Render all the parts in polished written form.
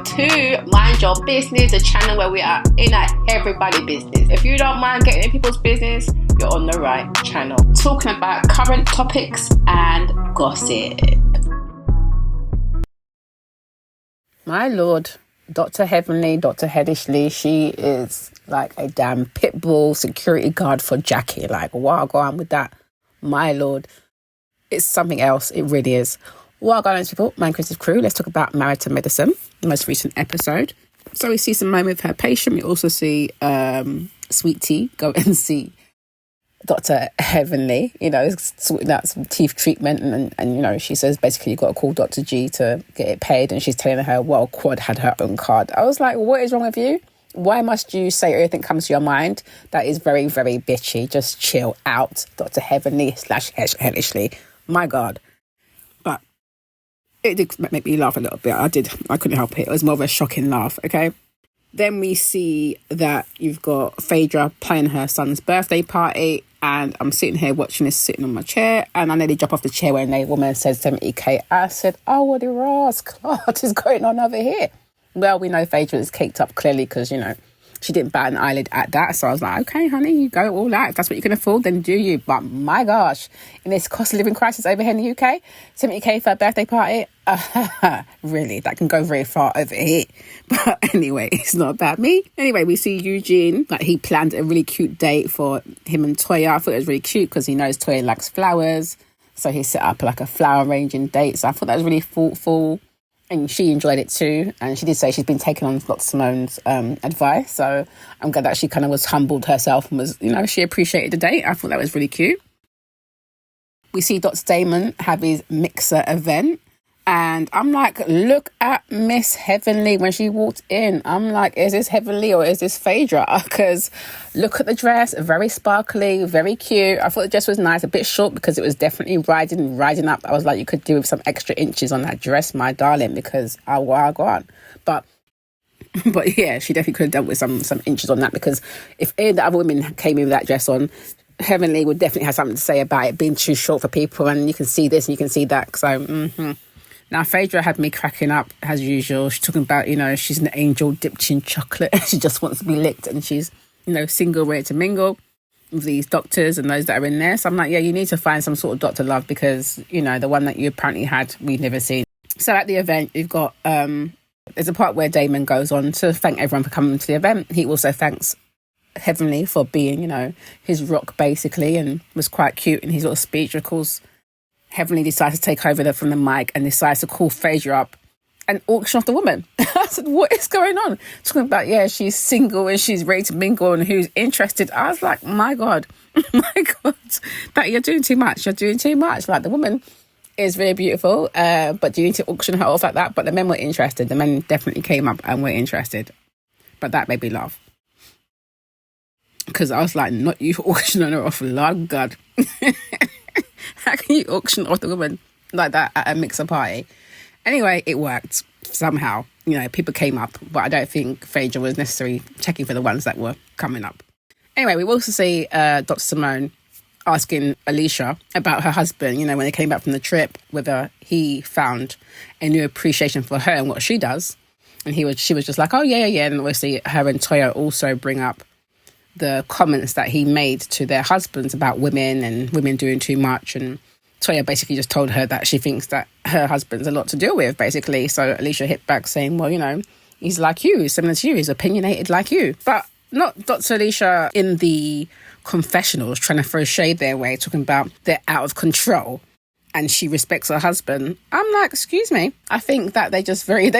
welcome to Mind Your Business, a channel where we are in everybody's business. If you don't mind getting in people's business, you're on the right channel. Talking about current topics and gossip. My lord, Dr. Heavenly, Dr. Hedishley, she is like a damn Pitbull security guard for Jackie. Like, wow, go on with that. My lord, it's something else. It really is. Well, guys, people, my creative crew, let's talk about Married to Medicine, the most recent episode. So we see Simone with her patient. We also see Sweet Tea go and see Dr. Heavenly, sorting out some teeth treatment. And she says, basically, you've got to call Dr. G to get it paid. And she's telling her, well, Quad had her own card. I was like, what is wrong with you? Why must you say everything comes to your mind? That is very, very bitchy. Just chill out, Dr. Heavenly / Hedishley. My God. But it did make me laugh a little bit. I couldn't help it. It was more of a shocking laugh, okay? Then we see that you've got Phaedra planning her son's birthday party, and I'm sitting here watching this, sitting on my chair, and I nearly drop off the chair when a woman said 70k. I said, oh, what the Ross Clark is going on over here? Well, we know Phaedra is caked up clearly because, she didn't bat an eyelid at that. So I was like, okay, honey, you go all out. If that's what you can afford, then do you. But my gosh, in this cost of living crisis over here in the UK, 70k for a birthday party, really, that can go very far over here. But anyway, it's not about me. Anyway, we see Eugene, like he planned a really cute date for him and Toya. I thought it was really cute because he knows Toya likes flowers. So he set up like a flower arranging date. So I thought that was really thoughtful. And she enjoyed it too. And she did say she's been taking on Dr. Simone's advice. So I'm glad that she kind of was humbled herself and was, she appreciated the date. I thought that was really cute. We see Dr. Damon have his mixer event. And I'm like, look at Miss Heavenly when she walked in. I'm like, is this Heavenly or is this Phaedra? Because look at the dress, very sparkly, very cute. I thought the dress was nice, a bit short because it was definitely riding up. I was like, you could do with some extra inches on that dress, my darling, because go on. But yeah, she definitely could have done with some inches on that, because if any of the other women came in with that dress on, Heavenly would definitely have something to say about it being too short for people, and you can see this and you can see that. So, Now, Phaedra had me cracking up, as usual. She's talking about, she's an angel dipped in chocolate. She just wants to be licked, and she's, single, ready to mingle with these doctors and those that are in there. So I'm like, yeah, you need to find some sort of doctor love, because, the one that you apparently had, we've never seen. So at the event, you've got, there's a part where Damon goes on to thank everyone for coming to the event. He also thanks Heavenly for being, his rock, basically, and was quite cute in his little speech. Of course, Heavenly decides to take over from the mic and decides to call Phaedra up and auction off the woman. I said, what is going on? Talking about, she's single and she's ready to mingle and who's interested. I was like, my God, that you're doing too much. You're doing too much. Like, the woman is very beautiful, but do you need to auction her off like that? But the men were interested. The men definitely came up and were interested. But that made me laugh. Because I was like, not you auctioning her off. Lord God. How can you auction off the woman like that at a mixer party? Anyway, it worked somehow. People came up, but I don't think Phaedra was necessarily checking for the ones that were coming up. Anyway, we also see Dr. Simone asking Alicia about her husband, when they came back from the trip, whether he found a new appreciation for her and what she does. And she was just like, oh, yeah. And obviously her and Toya also bring up the comments that he made to their husbands about women and women doing too much. And Toya basically just told her that she thinks that her husband's a lot to deal with, basically. So Alicia hit back saying, well, he's like you, he's similar to you, he's opinionated like you. But not Dr. Alicia in the confessionals trying to throw shade their way, talking about they're out of control and she respects her husband. I'm like, excuse me. I think that they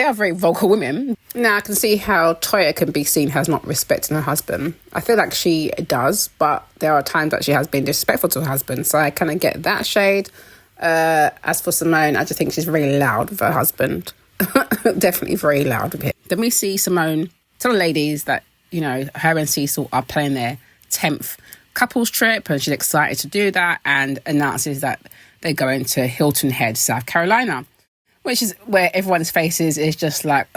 are very vocal women. Now, I can see how Toya can be seen as not respecting her husband. I feel like she does, but there are times that she has been disrespectful to her husband. So I kind of get that shade. As for Simone, I just think she's very loud with her husband. Definitely very loud with him. Then we see Simone tell the ladies that, her and Cecil are planning their 10th couples trip, and she's excited to do that, and announces that they're going to Hilton Head, South Carolina, which is where everyone's faces is just like,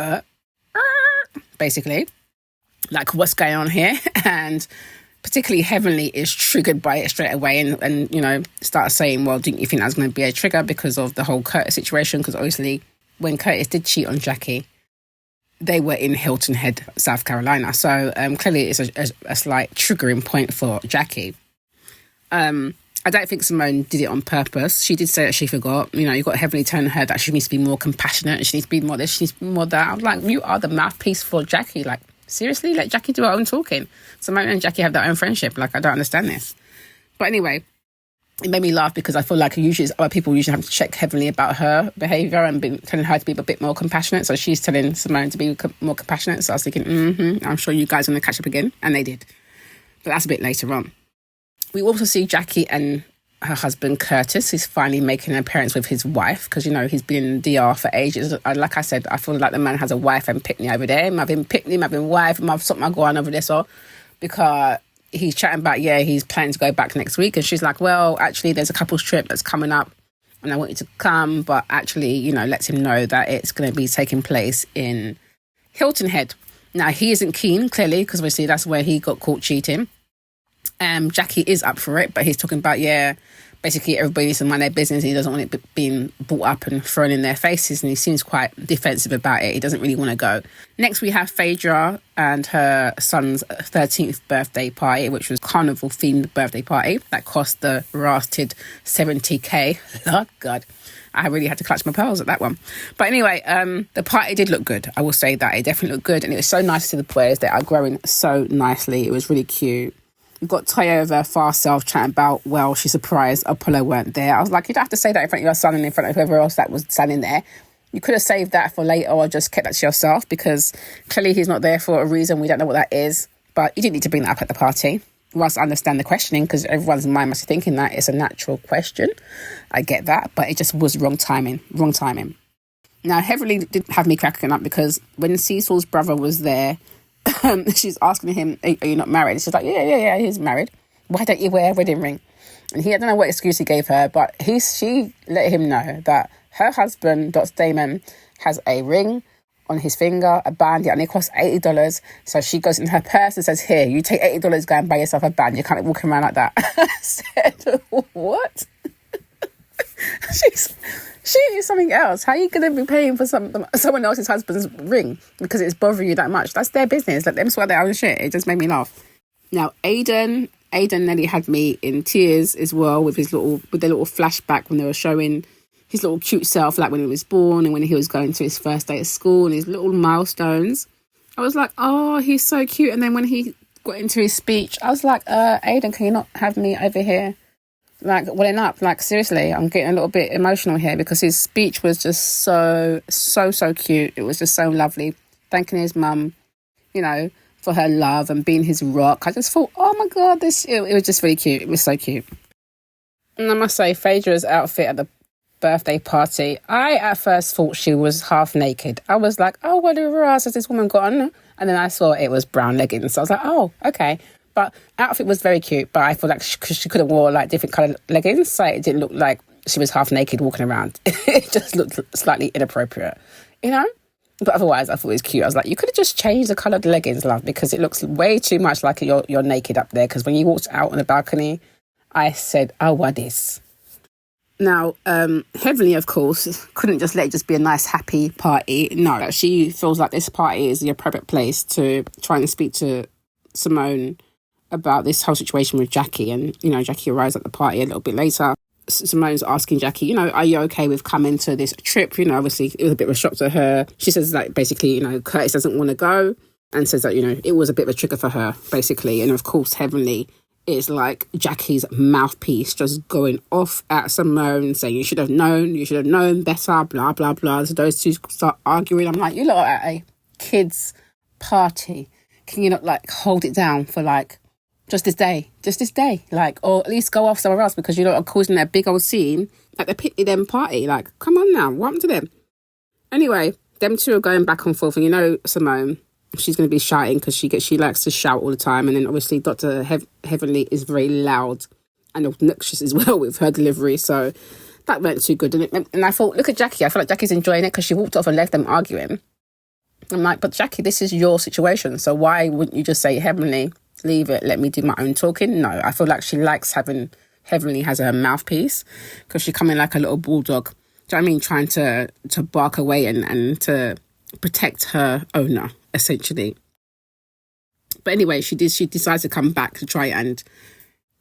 basically, like, what's going on here? And particularly Heavenly is triggered by it straight away and starts saying, well, didn't you think that was going to be a trigger because of the whole Curtis situation? Because obviously when Curtis did cheat on Jackie, they were in Hilton Head, South Carolina. So clearly it's a slight triggering point for Jackie. I don't think Simone did it on purpose. She did say that she forgot. You know, you got heavily telling her that she needs to be more compassionate. She needs to be more this, she needs to be more that. I'm like, you are the mouthpiece for Jackie. Like, seriously? Let Jackie do her own talking. Simone and Jackie have their own friendship. Like, I don't understand this. But anyway, it made me laugh because I feel like other people usually have to check heavily about her behaviour and telling her to be a bit more compassionate. So she's telling Simone to be more compassionate. So I was thinking, I'm sure you guys are going to catch up again. And they did. But that's a bit later on. We also see Jackie and her husband, Curtis. He's finally making an appearance with his wife because, you know, he's been in DR for ages. Like I said, I feel like the man has a wife and Pitney over there. I've been Pitney, I've been wife, I've something going over there. So, because he's chatting about, he's planning to go back next week. And she's like, well, actually, there's a couple's trip that's coming up and I want you to come. But actually, you know, lets him know that it's going to be taking place in Hilton Head. Now, he isn't keen, clearly, because obviously that's where he got caught cheating. Jackie is up for it, but he's talking about, basically everybody needs to mind their business. He doesn't want it being brought up and thrown in their faces, and he seems quite defensive about it. He doesn't really want to go. Next, we have Phaedra and her son's 13th birthday party, which was carnival-themed birthday party that cost the rasted $70,000. Oh, God. I really had to clutch my pearls at that one. But anyway, the party did look good. I will say that. It definitely looked good, and it was so nice to see the boys. They are growing so nicely. It was really cute. We've got Toya with her far self chatting about, well, she's surprised Apollo weren't there. I was like, you don't have to say that in front of your son and in front of whoever else that was standing there. You could have saved that for later or just kept that to yourself because clearly he's not there for a reason. We don't know what that is. But you didn't need to bring that up at the party. Whilst I understand the questioning because everyone's mind must be thinking that it's a natural question. I get that, but it just was wrong timing. Now, Heavenly did have me cracking up because when Cecil's brother was there, she's asking him, are you not married? She's like, yeah, he's married. Why don't you wear a wedding ring? And I don't know what excuse he gave her, but she let him know that her husband, Dr. Damon, has a ring on his finger, a band, it only costs $80. So she goes in her purse and says, here, you take $80, go and buy yourself a band. You can't be walking around like that. I said, what? She is something else. How are you going to be paying for someone else's husband's ring because it's bothering you that much? That's their business. Let them sort their own shit. It just made me laugh. Now, Ayden nearly had me in tears as well with the little flashback when they were showing his little cute self, like when he was born and when he was going to his first day at school and his little milestones. I was like, oh, he's so cute. And then when he got into his speech, I was like, Ayden, can you not have me over here? Like, welling up, like, seriously, I'm getting a little bit emotional here because his speech was just so cute. It was just so lovely. Thanking his mum, you know, for her love and being his rock. I just thought, oh my God, it was just really cute. It was so cute. And I must say, Phaedra's outfit at the birthday party, I at first thought she was half naked. I was like, oh, what a ass has this woman got on? And then I saw it was brown leggings. So I was like, oh, okay. But outfit was very cute, but I feel like she could have wore like different coloured leggings, so it didn't look like she was half naked walking around. It just looked slightly inappropriate, you know? But otherwise, I thought it was cute. I was like, you could have just changed the colour of the leggings, love, because it looks way too much like you're naked up there. Because when you walked out on the balcony, I said, oh, what is? Now, Heavenly, of course, couldn't just let it just be a nice, happy party. No, she feels like this party is the appropriate place to try and speak to Simone about this whole situation with Jackie. And, you know, Jackie arrives at the party a little bit later. Simone's asking Jackie, you know, are you okay with coming to this trip? You know, obviously it was a bit of a shock to her. She says, like, basically, you know, Curtis doesn't want to go and says that, you know, it was a bit of a trigger for her, basically. And of course, Heavenly is like Jackie's mouthpiece, just going off at Simone, saying, you should have known better, blah, blah, blah. So those two start arguing. I'm like, you lot are at a kid's party. Can you not, like, hold it down for, like, just this day, like, or at least go off somewhere else because you know are causing that big old scene at the Pitney them party. Like, come on now, what happened to them? Anyway, them two are going back and forth, and you know Simone, she's going to be shouting because she likes to shout all the time, and then obviously Dr. Heavenly is very loud and obnoxious as well with her delivery, so that went too good. And I thought, look at Jackie. I feel like Jackie's enjoying it because she walked off and left them arguing. I'm like, but Jackie, this is your situation, so why wouldn't you just say, Heavenly, leave it, let me do my own talking? No, I feel like she likes having Heavenly as her mouthpiece because she's coming like a little bulldog. Do you know what I mean? Trying to bark away and to protect her owner, essentially. But anyway, she decides to come back to try and,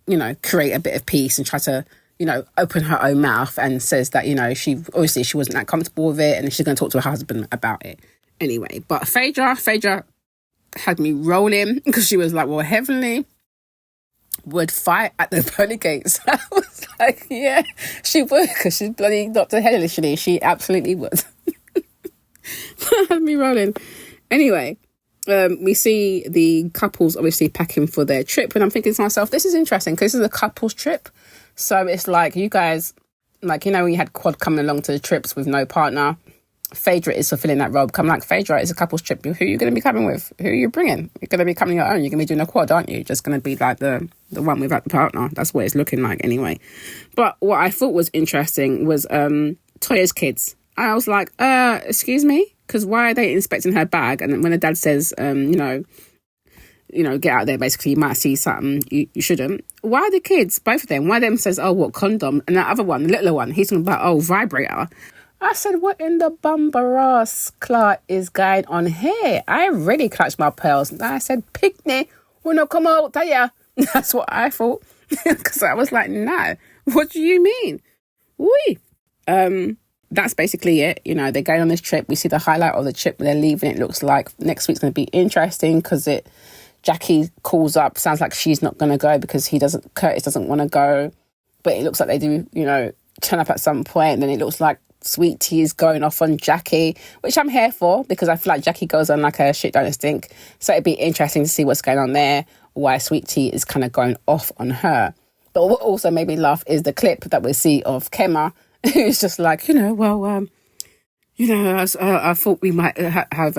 you know, create a bit of peace and try to, you know, open her own mouth, and says that, you know, she wasn't that comfortable with it and she's going to talk to her husband about it. Anyway, but Phaedra had me rolling because she was like, well, Heavenly would fight at the pearly gates. I was like, yeah, she would, because she's bloody Dr. Hellishly. She absolutely would. Had me rolling. Anyway, we see the couples obviously packing for their trip, and I'm thinking to myself, this is interesting because this is a couples trip. So it's like, you guys, like, you know, when you had Quad coming along to the trips with no partner, Phaedra is fulfilling that role. Come like, Phaedra, it's a couples trip. Who are you going to be coming with? Who are you bringing? You're going to be coming your own. You're going to be doing a quad, aren't you? Just going to be like the one without the partner. That's what it's looking like anyway. But what I thought was interesting was Toya's kids. I was like, excuse me? Because why are they inspecting her bag? And when the dad says, you know, get out there, basically, you might see something you shouldn't. Why are the kids, both of them, one of them says, oh, what, condom? And that other one, the littler one, he's talking about, oh, vibrator. I said, what in the bumbaras clot is going on here? I really clutched my pearls. And I said, picnic, will not come out there. That's what I thought. Because I was like, no, what do you mean? Oui. That's basically it. You know, they're going on this trip. We see the highlight of the trip when they're leaving. It looks like next week's going to be interesting because Jackie calls up. Sounds like she's not going to go because Curtis doesn't want to go. But it looks like they do, you know, turn up at some point. And then it looks like Sweet Tea is going off on Jackie, which I'm here for because I feel like Jackie goes on like a shit don't stink. So it'd be interesting to see what's going on there, why Sweet Tea is kind of going off on her. But what also made me laugh is the clip that we see of Kemma, who's just like, you know, well, you know, I thought we might have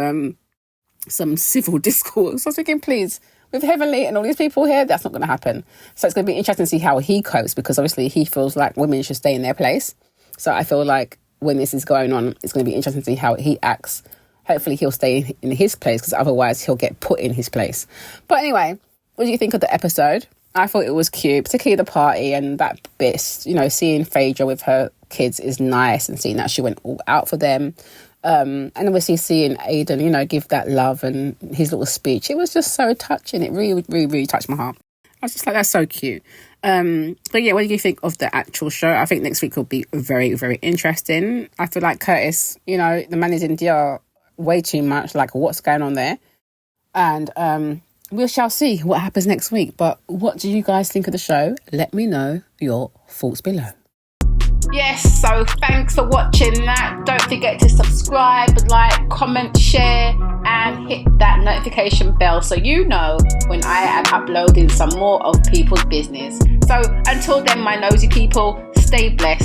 some civil discourse. I was thinking, please, with Heavenly and all these people here, that's not going to happen. So it's going to be interesting to see how he copes because obviously he feels like women should stay in their place. So I feel like when this is going on, it's going to be interesting to see how he acts. Hopefully he'll stay in his place because otherwise he'll get put in his place. But anyway, what do you think of the episode? I thought it was cute, particularly the party and that bit, you know, seeing Phaedra with her kids is nice and seeing that she went all out for them. And obviously seeing Ayden, you know, give that love and his little speech. It was just so touching. It really, really, really touched my heart. I was just like, that's so cute. But yeah, what do you think of the actual show? I think next week will be very, very interesting. I feel like Curtis, you know, the man is in DR way too much. Like, what's going on there? And we shall see what happens next week. But what do you guys think of the show? Let me know your thoughts below. Yes, so thanks for watching that. Don't forget to subscribe, like, comment, share, and hit that notification bell so you know when I am uploading some more of People's Business. So until then, my nosy people, stay blessed.